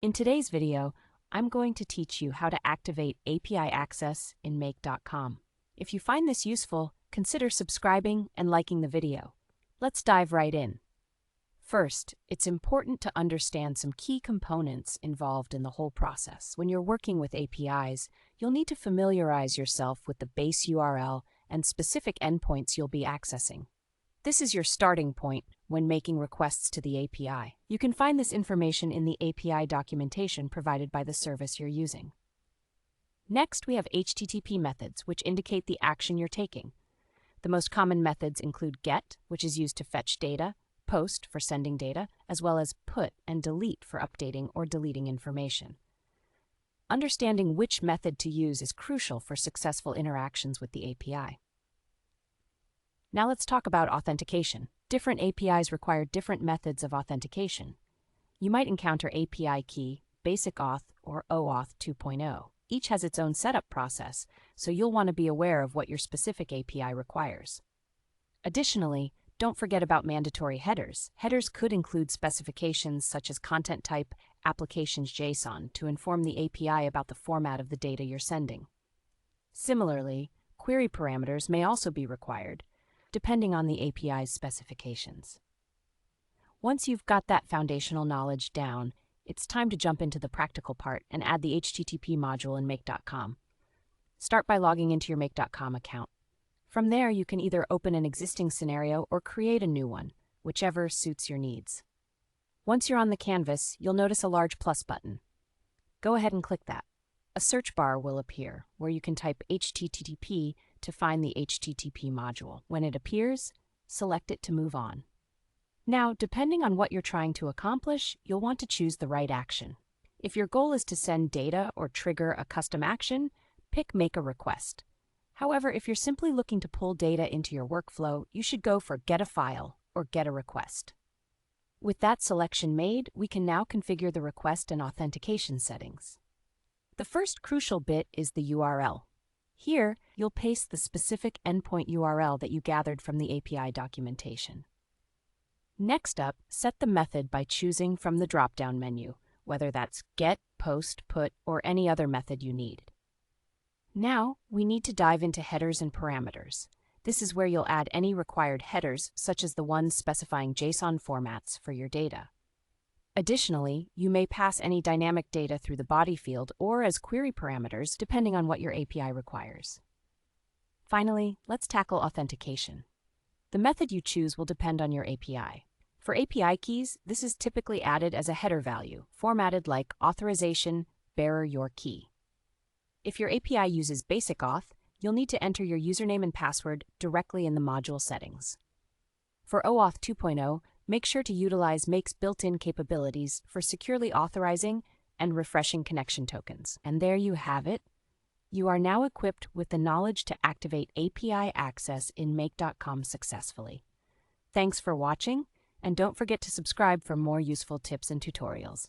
In today's video, I'm going to teach you how to activate API access in Make.com. If you find this useful, consider subscribing and liking the video. Let's dive right in. First, it's important to understand some key components involved in the whole process. When you're working with APIs, you'll need to familiarize yourself with the base URL and specific endpoints you'll be accessing. This is your starting point when making requests to the API. You can find this information in the API documentation provided by the service you're using. Next, we have HTTP methods, which indicate the action you're taking. The most common methods include GET, which is used to fetch data, POST for sending data, as well as PUT and DELETE for updating or deleting information. Understanding which method to use is crucial for successful interactions with the API. Now let's talk about authentication. Different APIs require different methods of authentication. You might encounter API key, Basic Auth, or OAuth 2.0. Each has its own setup process, so you'll want to be aware of what your specific API requires. Additionally, don't forget about mandatory headers. Headers could include specifications such as content type, applications JSON to inform the API about the format of the data you're sending. Similarly, query parameters may also be required, depending on the API's specifications. Once you've got that foundational knowledge down, it's time to jump into the practical part and add the HTTP module in Make.com. Start by logging into your Make.com account. From there, you can either open an existing scenario or create a new one, whichever suits your needs. Once you're on the canvas, you'll notice a large plus button. Go ahead and click that. A search bar will appear where you can type HTTP to find the HTTP module. When it appears, select it to move on. Now, depending on what you're trying to accomplish, you'll want to choose the right action. If your goal is to send data or trigger a custom action, pick Make a Request. However, if you're simply looking to pull data into your workflow, you should go for Get a File or Get a Request. With that selection made, we can now configure the request and authentication settings. The first crucial bit is the URL. Here, you'll paste the specific endpoint URL that you gathered from the API documentation. Next up, set the method by choosing from the drop-down menu, whether that's GET, POST, PUT, or any other method you need. Now, we need to dive into headers and parameters. This is where you'll add any required headers, such as the ones specifying JSON formats for your data. Additionally, you may pass any dynamic data through the body field or as query parameters, depending on what your API requires. Finally, let's tackle authentication. The method you choose will depend on your API. For API keys, this is typically added as a header value, formatted like authorization bearer your key. If your API uses Basic Auth, you'll need to enter your username and password directly in the module settings. For OAuth 2.0, make sure to utilize Make's built-in capabilities for securely authorizing and refreshing connection tokens. And there you have it. You are now equipped with the knowledge to activate API access in Make.com successfully. Thanks for watching, and don't forget to subscribe for more useful tips and tutorials.